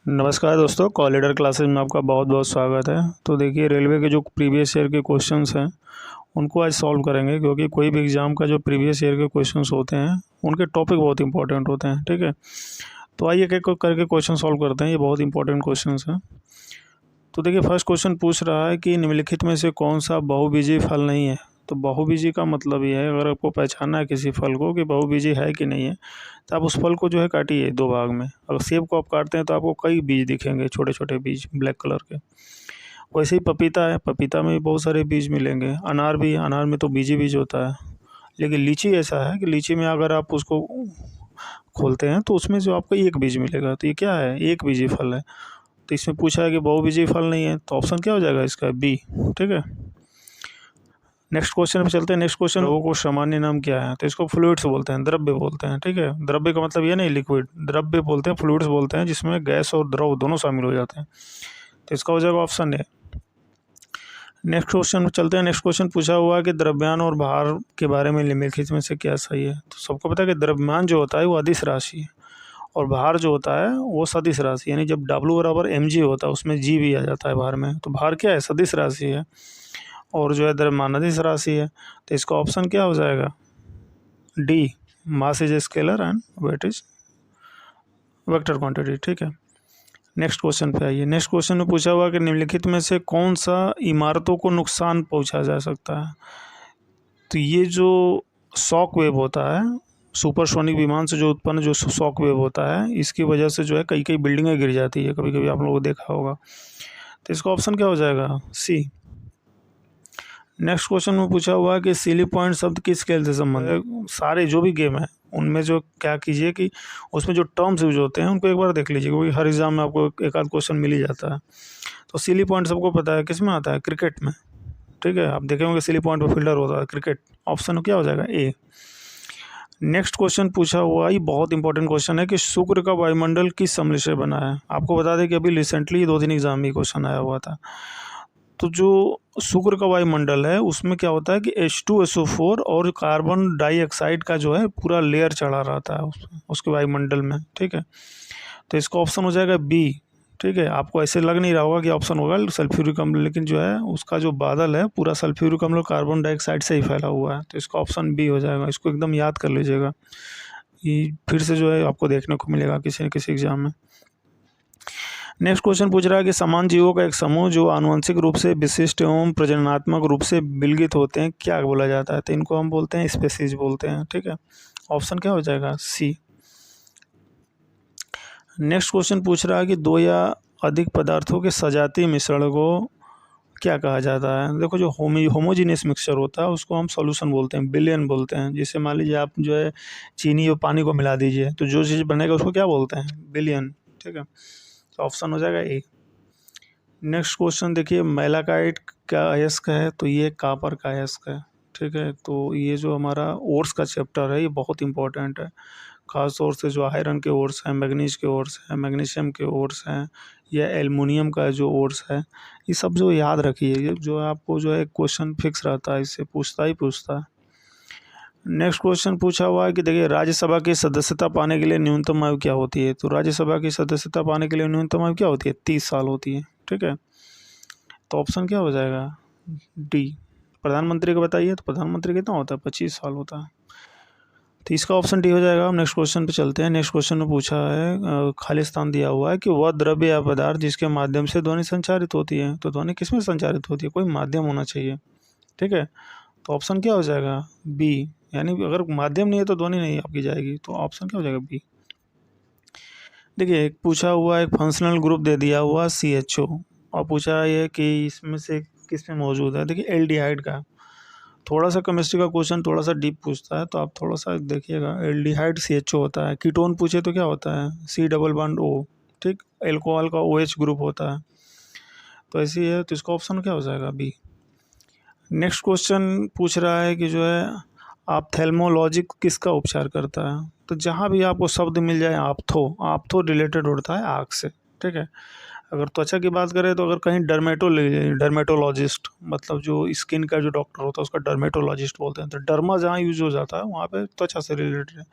नमस्कार दोस्तों, call leader classes में आपका बहुत बहुत स्वागत है। तो देखिए, रेलवे के जो प्रीवियस ईयर के क्वेश्चंस हैं उनको आज सॉल्व करेंगे, क्योंकि कोई भी एग्ज़ाम का जो प्रीवियस ईयर के क्वेश्चंस होते हैं उनके टॉपिक बहुत इंपॉर्टेंट होते हैं। ठीक है, तो आइए एक एक करके क्वेश्चन सॉल्व करते हैं। ये बहुत इंपॉर्टेंट क्वेश्चंस हैं। तो देखिए, फर्स्ट क्वेश्चन पूछ रहा है कि निम्नलिखित में से कौन सा बहुबीजीय फल नहीं है। तो बहुबीजीय का मतलब ये है, अगर आपको पहचानना है किसी फल को कि बहुबीजीय है कि नहीं है, तो आप उस फल को जो है काटिए दो भाग में। अगर सेब को आप काटते हैं तो आपको कई बीज दिखेंगे, छोटे छोटे बीज ब्लैक कलर के। वैसे ही पपीता है, पपीता में भी बहुत सारे बीज मिलेंगे। अनार भी, अनार में तो बीज ही बीज होता है। लेकिन लीची ऐसा है कि लीची में अगर आप उसको खोलते हैं तो उसमें जो आपको एक बीज मिलेगा। तो ये क्या है? एक बीजी फल है। तो इसमें पूछा है कि बहुबीजीय फल नहीं है, तो ऑप्शन क्या हो जाएगा इसका? बी। ठीक है, नेक्स्ट क्वेश्चन पे चलते हैं। नेक्स्ट क्वेश्चन, लोगों को सामान्य नाम क्या है? तो इसको फ्लूइड्स बोलते हैं, द्रव्य बोलते हैं। ठीक है, द्रव्य का मतलब ये नहीं लिक्विड, द्रव्य बोलते हैं, फ्लूइड्स बोलते हैं जिसमें गैस और द्रव दोनों शामिल हो जाते हैं। तो इसका हो जाएगा ऑप्शन ए। नेक्स्ट क्वेश्चन पे चलते हैं। नेक्स्ट क्वेश्चन पूछा हुआ है कि द्रव्यमान और भार के बारे में निम्नलिखित में से क्या सही है। तो सबको पता है कि द्रव्यमान जो होता है वो अदिश राशि है, और भार जो होता है वो सदिश राशि, यानी जब W बराबर mg होता है उसमें g भी आ जाता है भार में। तो भार क्या है? सदिश राशि है, और जो है द्रव्यमान अदिश राशि है। तो इसका ऑप्शन क्या हो जाएगा? D, mass is scalar and weight is vector quantity. ठीक है, नेक्स्ट क्वेश्चन पे आइए। नेक्स्ट क्वेश्चन में पूछा हुआ कि निम्नलिखित में से कौन सा इमारतों को नुकसान पहुंचा जा सकता है। तो ये जो शॉक वेव होता है, सुपरसोनिक विमान से जो उत्पन्न जो शॉक वेव होता है, इसकी वजह से जो है कई कई बिल्डिंगें गिर जाती है, कभी कभी आप लोगों को देखा होगा। तो इसका ऑप्शन क्या हो जाएगा? सी। नेक्स्ट क्वेश्चन में पूछा हुआ है कि सिली पॉइंट शब्द किस खेल से संबंधित है। सारे जो भी गेम है उनमें जो क्या कीजिए कि उसमें जो टर्म्स यूज होते हैं उनको एक बार देख लीजिए, क्योंकि हर एग्जाम में आपको एक आध क्वेश्चन मिल ही जाता है। तो सिली पॉइंट सबको पता है किस में आता है? क्रिकेट में। ठीक है, आप देखे होंगे सिली पॉइंट पर फील्डर होता है। क्रिकेट ऑप्शन क्या हो जाएगा? ए। नेक्स्ट क्वेश्चन पूछा हुआ, ये बहुत इंपॉर्टेंट क्वेश्चन है कि शुक्र का वायुमंडल किस सम्ल से बना है। आपको बता दें कि अभी रिसेंटली 2 दिन एग्जाम में क्वेश्चन आया हुआ था। तो जो शुक्र का वायुमंडल है उसमें क्या होता है कि H2SO4 और कार्बन डाइऑक्साइड का जो है पूरा लेयर चढ़ा रहता है उसके वायुमंडल में। ठीक है, तो इसका ऑप्शन हो जाएगा बी। ठीक है, आपको ऐसे लग नहीं रहा होगा कि ऑप्शन होगा सल्फ्यूरिक अम्ल, लेकिन जो है उसका जो बादल है पूरा सल्फ्यूरिक अम्ल और कार्बन डाइऑक्साइड से ही फैला हुआ है। तो इसका ऑप्शन बी हो जाएगा। इसको एकदम याद कर लीजिएगा, ये फिर से जो है आपको देखने को मिलेगा किसी न किसी एग्जाम में। नेक्स्ट क्वेश्चन पूछ रहा है कि समान जीवों का एक समूह जो आनुवंशिक रूप से विशिष्ट एवं प्रजननात्मक रूप से विलगित होते हैं, क्या बोला जाता है? तो इनको हम बोलते हैं स्पेसीज बोलते हैं। ठीक है, ऑप्शन क्या हो जाएगा? सी। नेक्स्ट क्वेश्चन पूछ रहा है कि 2 या अधिक पदार्थों के सजातीय मिश्रण को क्या कहा जाता है। देखो, जो होमोजीनियस मिक्सचर होता है उसको हम सॉल्यूशन बोलते हैं, बिलियन बोलते हैं। जैसे मान लीजिए आप जो है चीनी और पानी को मिला दीजिए तो जो चीज़ बनेगा उसको क्या बोलते हैं? बिलियन। ठीक है, तो ऑप्शन हो जाएगा ए। नेक्स्ट क्वेश्चन देखिए, मैलाकाइट का अयस्क है, तो ये कापर का अयस्क है। ठीक है, तो ये जो हमारा ओर्स का चैप्टर है ये बहुत इंपॉर्टेंट है, खास तौर से जो आयरन के ओर्स हैं, मैग्नीज के ओर्स हैं, मैग्नीशियम के ओर्स हैं, या एल्युमिनियम का जो ओर्स है, ये सब जो याद रखिए। ये जो है आपको जो है क्वेश्चन फिक्स रहता है, इससे पूछता ही पूछता है। नेक्स्ट क्वेश्चन पूछा हुआ है कि देखिए, राज्यसभा की सदस्यता पाने के लिए न्यूनतम आयु क्या होती है। तो राज्यसभा की सदस्यता पाने के लिए न्यूनतम आयु क्या होती है? 30 साल होती है। ठीक है, तो ऑप्शन क्या हो जाएगा? डी। प्रधानमंत्री को बताइए, तो प्रधानमंत्री कितना होता है? 25 साल होता है। तो इसका ऑप्शन डी हो जाएगा। हम नेक्स्ट क्वेश्चन पे चलते हैं। नेक्स्ट क्वेश्चन में पूछा है, खाली स्थान दिया हुआ है कि वह द्रव्य या पदार्थ जिसके माध्यम से ध्वनि संचारित होती है। तो ध्वनि किस में संचारित होती है? कोई माध्यम होना चाहिए। ठीक है, तो ऑप्शन क्या हो जाएगा? बी। यानी अगर माध्यम नहीं है तो ध्वनि नहीं आपकी जाएगी। तो ऑप्शन क्या हो जाएगा? बी। देखिए, एक पूछा हुआ एक फंक्शनल ग्रुप दे दिया हुआ CHO, और पूछा है कि इसमें से किस में मौजूद है। देखिए, एल्डिहाइड का थोड़ा सा केमिस्ट्री का क्वेश्चन थोड़ा सा डीप पूछता है, तो आप थोड़ा सा देखिएगा। एल्डिहाइड CHO होता है। कीटोन पूछे तो क्या होता है? C double bond O। ठीक, एल्कोहल का OH ग्रुप होता है। तो ऐसे ही है, तो इसका ऑप्शन क्या हो जाएगा? बी। नेक्स्ट क्वेश्चन पूछ रहा है कि जो है ऑप्थेल्मोलॉजिक किसका उपचार करता है। तो जहाँ भी आपको शब्द मिल जाए आप्थो, आप्थो रिलेटेड होता है आँख से। ठीक है, अगर त्वचा की बात करें तो अगर कहीं डर्मेटोलॉजिस्ट, मतलब जो स्किन का जो डॉक्टर होता है उसका डर्मेटोलॉजिस्ट बोलते हैं। तो डर्मा जहाँ यूज हो जाता है वहाँ पे त्वचा से रिलेटेड है।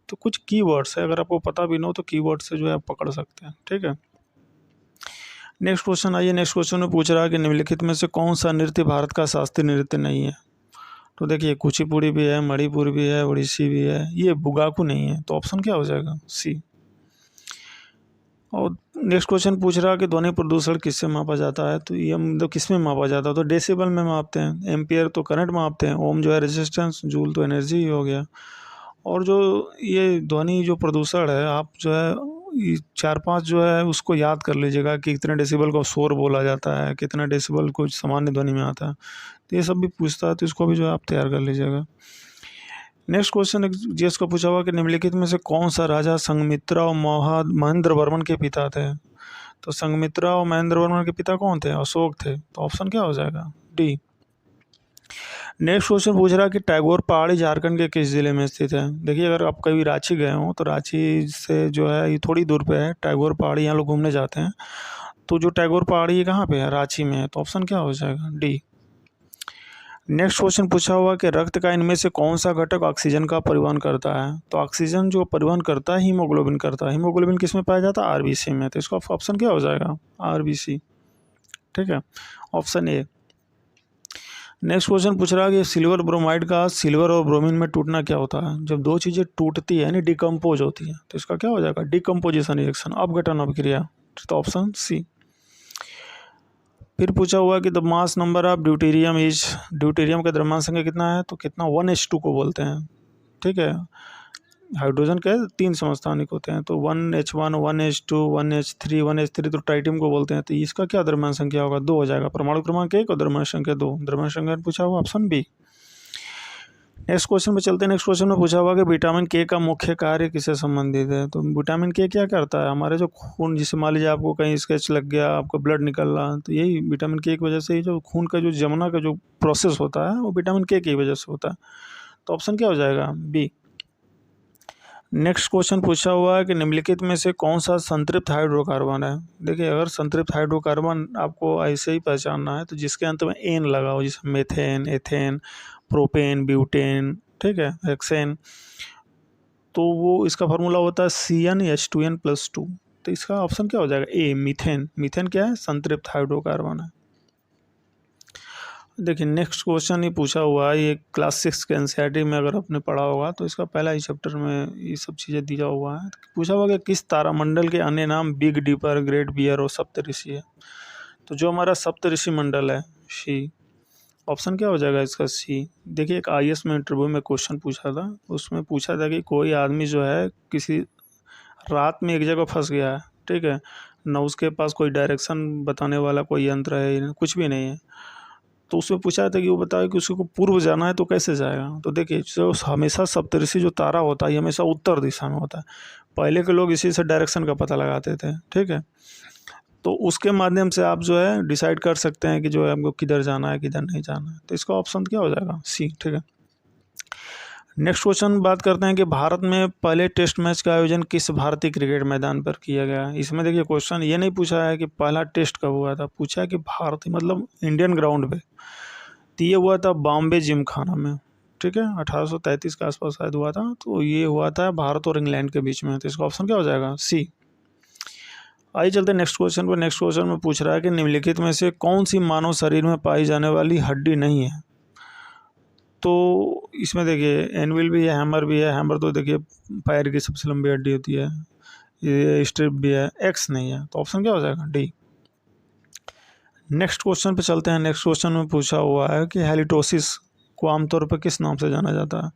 तो कुछ कीवर्ड्स है, अगर आपको पता भी ना हो तो कीवर्ड से जो है आप पकड़ सकते हैं। ठीक है, नेक्स्ट क्वेश्चन आइए। नेक्स्ट क्वेश्चन में पूछ रहा है कि निम्नलिखित में से कौन सा नृत्य भारत का शास्त्रीय नृत्य नहीं है। तो देखिए कुचिपुड़ी भी है, मणिपुर भी है, ओडिसी भी है, ये बुगाकू नहीं है। तो ऑप्शन क्या हो जाएगा? सी। और नेक्स्ट क्वेश्चन पूछ रहा है कि ध्वनि प्रदूषण किससे मापा जाता है। तो ये मतलब किस में मापा जाता है? तो डेसिबल में मापते हैं, एम्पियर तो करंट मापते हैं, ओम जो है रेजिस्टेंस, जूल तो एनर्जी हो गया। और जो ये ध्वनि जो प्रदूषण है, आप जो है ये 4-5 जो है उसको याद कर लीजिएगा कि कितने डेसिबल को शोर बोला जाता है, कितना डेसिबल को सामान्य ध्वनि में आता है। तो ये सब भी पूछता है, तो इसको भी जो है आप तैयार कर लीजिएगा। नेक्स्ट क्वेश्चन जीएस का पूछा हुआ कि निम्नलिखित में से कौन सा राजा संघमित्रा और महेंद्र वर्मन के पिता थे। तो संघमित्रा और महेंद्र वर्मन के पिता कौन थे? अशोक थे। तो ऑप्शन क्या हो जाएगा? डी। नेक्स्ट क्वेश्चन पूछ रहा है कि टैगोर पहाड़ी झारखंड के किस जिले में स्थित है। देखिए अगर आप कभी रांची गए हो तो रांची से जो है ये थोड़ी दूर पे है टैगोर पहाड़ी, यहाँ लोग घूमने जाते हैं। तो जो टैगोर पहाड़ी ये कहाँ पे है? रांची में है। तो ऑप्शन क्या हो जाएगा? डी। नेक्स्ट क्वेश्चन पूछा हुआ कि रक्त का इनमें से कौन सा घटक ऑक्सीजन का परिवहन करता है। तो ऑक्सीजन जो परिवहन करता है हीमोग्लोबिन करता है। हीमोग्लोबिन किस में पाया जाता है? आरबीसी में। तो इसका ऑप्शन क्या हो जाएगा? आरबीसी। ठीक है, ऑप्शन ए। नेक्स्ट क्वेश्चन पूछ रहा है कि सिल्वर ब्रोमाइड का सिल्वर और ब्रोमीन में टूटना क्या होता है। जब दो चीज़ें टूटती है यानी डिकम्पोज होती है, तो इसका क्या हो जाएगा? डिकम्पोजिशन रिएक्शन, अपघटन अभिक्रिया। तो ऑप्शन सी। फिर पूछा हुआ कि the mass number of deuterium is, deuterium का द्रव्यमान संख्या कितना है। तो कितना? 1h2 को बोलते हैं। ठीक है, हाइड्रोजन के 3 समस्थानिक होते हैं, तो 1h1, 1h2, 1h3, 1h3 तो ट्राइटियम को बोलते हैं। तो इसका क्या द्रव्यमान संख्या होगा? 2 हो जाएगा। परमाणु क्रमांक 1 और द्रव्यमान संख्या 2। द्रव्यमान संख्या पूछा हुआ ऑप्शन बी। नेक्स्ट क्वेश्चन में चलते हैं। नेक्स्ट क्वेश्चन में पूछा हुआ कि विटामिन के का मुख्य कार्य किससे संबंधित है। तो विटामिन के क्या करता है? हमारे जो खून, जिसे मान लीजिए आपको कहीं स्केच लग गया, आपको ब्लड निकल रहा, तो यही विटामिन के की वजह से ही जो खून का जो जमना का जो प्रोसेस होता है वो विटामिन के की वजह से होता है। तो ऑप्शन क्या हो जाएगा? बी। नेक्स्ट क्वेश्चन पूछा हुआ है कि निम्नलिखित में से कौन सा संतृप्त हाइड्रोकार्बन है। देखिए अगर संतृप्त हाइड्रोकार्बन आपको ऐसे ही पहचानना है तो जिसके अंत में एन लगा हो, जैसे मेथेन, एथेन, प्रोपेन, ब्यूटेन, ठीक है, हेक्सेन, तो वो इसका फार्मूला होता है CnH2n+2। तो इसका ऑप्शन क्या हो जाएगा? ए, मीथेन। मीथेन क्या है? संतृप्त हाइड्रोकार्बन है। देखिए नेक्स्ट क्वेश्चन ही पूछा हुआ है, ये क्लास 6 के एनसीईआरटी में अगर आपने पढ़ा होगा तो इसका पहला ही चैप्टर में ये सब चीज़ें दिया हुआ है। पूछा हुआ कि किस तारामंडल के अन्य नाम बिग डीपर, ग्रेट बियर और सप्तऋषि है। तो जो हमारा सप्तऋषि मंडल है, सी। ऑप्शन क्या हो जाएगा इसका? सी। देखिए एक IAS में इंटरव्यू में क्वेश्चन पूछा था, उसमें पूछा था कि कोई आदमी जो है किसी रात में एक जगह फंस गया है, ठीक है ना, उसके पास कोई डायरेक्शन बताने वाला कोई यंत्र है, कुछ भी नहीं है। तो उसमें पूछा था कि वो बताए कि उसको पूर्व जाना है तो कैसे जाएगा। तो देखिए जो हमेशा सप्तऋषि जो तारा होता है ये हमेशा उत्तर दिशा में होता है। पहले के लोग इसी से डायरेक्शन का पता लगाते थे, ठीक है। तो उसके माध्यम से आप जो है डिसाइड कर सकते हैं कि जो है हमको किधर जाना है, किधर नहीं जाना है। तो इसका ऑप्शन क्या हो जाएगा? सी। ठीक है, नेक्स्ट क्वेश्चन बात करते हैं कि भारत में पहले टेस्ट मैच का आयोजन किस भारतीय क्रिकेट मैदान पर किया गया। इसमें देखिए क्वेश्चन ये नहीं पूछा है कि पहला टेस्ट कब हुआ था, पूछा है कि भारतीय मतलब इंडियन ग्राउंड पे। तो ये हुआ था बॉम्बे जिमखाना में, ठीक है, 1833 के आसपास शायद हुआ था। तो ये हुआ था भारत और इंग्लैंड के बीच में। तो इसका ऑप्शन क्या हो जाएगा? सी। आइए चलते नेक्स्ट क्वेश्चन पर। नेक्स्ट क्वेश्चन में पूछ रहा है कि निम्नलिखित में से कौन सी मानव शरीर में पाई जाने वाली हड्डी नहीं है। तो इसमें देखिए एनविल भी है, हैमर भी है। हैमर तो देखिए पैर की सबसे लंबी हड्डी होती है, ये स्ट्रिप भी है, एक्स नहीं है। तो ऑप्शन क्या हो जाएगा? डी। नेक्स्ट क्वेश्चन पे चलते हैं। नेक्स्ट क्वेश्चन में पूछा हुआ है कि हेलिटोसिस को आमतौर पर किस नाम से जाना जाता है।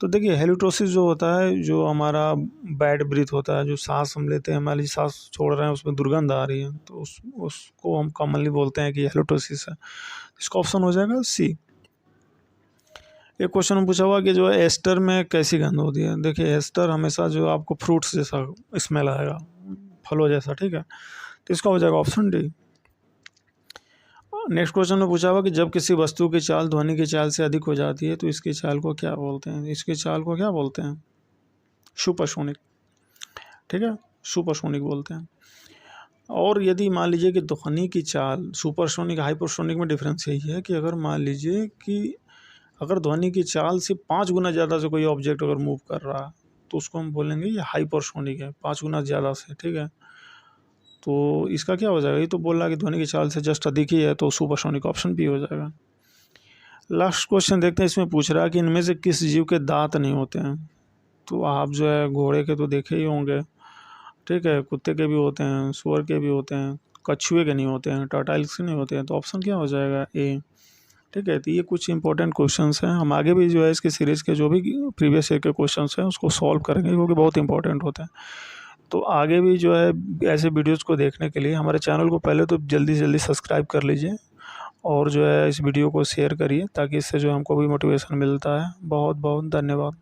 तो देखिए हेलिटोसिस जो होता है, जो हमारा बैड ब्रीथ होता है, जो सांस हम लेते हैं, हमारी सांस छोड़ रहे हैं उसमें दुर्गंध आ रही है, तो उसको हम कॉमनली बोलते हैं कि हेलिटोसिस है। इसका ऑप्शन हो जाएगा सी। एक क्वेश्चन में पूछा हुआ कि जो है एस्टर में कैसी गंध होती है। देखिए एस्टर हमेशा जो आपको फ्रूट्स जैसा स्मेल आएगा, फलों जैसा, ठीक है। तो इसका हो जाएगा ऑप्शन डी। नेक्स्ट क्वेश्चन में पूछा हुआ कि जब किसी वस्तु की चाल ध्वनि की चाल से अधिक हो जाती है तो इसकी चाल को क्या बोलते हैं। इसकी चाल को क्या बोलते हैं? सुपरसोनिक, ठीक है, सुपरसोनिक बोलते हैं। और यदि मान लीजिए कि ध्वनि की चाल सुपरसोनिक हाइपरसोनिक में डिफरेंस यही है कि अगर मान लीजिए कि अगर ध्वनि की चाल से 5 गुना ज़्यादा से कोई ऑब्जेक्ट अगर मूव कर रहा है तो उसको हम बोलेंगे ये हाइपरसोनिक है, 5 गुना ज़्यादा से, ठीक है। तो इसका क्या हो जाएगा, ये तो बोल रहा है कि ध्वनि की चाल से जस्ट अधिक ही है, तो सुपरसोनिक ऑप्शन भी हो जाएगा। लास्ट क्वेश्चन देखते हैं, इसमें पूछ रहा है कि इनमें से किस जीव के दांत नहीं होते हैं। तो आप जो है घोड़े के तो देखे ही होंगे, ठीक है, कुत्ते के भी होते हैं, सुअर के भी होते हैं, कछुए के नहीं होते हैं, टर्टाइल्स के नहीं होते हैं, तो ऑप्शन क्या हो जाएगा, ए। ठीक है, तो ये कुछ इंपॉर्टेंट क्वेश्चंस हैं। हम आगे भी जो है इसके सीरीज़ के जो भी प्रीवियस ईयर के क्वेश्चंस हैं उसको सॉल्व करेंगे, क्योंकि बहुत इंपॉर्टेंट होते हैं। तो आगे भी जो है ऐसे वीडियोज़ को देखने के लिए हमारे चैनल को पहले तो जल्दी से जल्दी सब्सक्राइब कर लीजिए, और जो है इस वीडियो को शेयर करिए, ताकि इससे जो हमको भी मोटिवेशन मिलता है। बहुत बहुत धन्यवाद।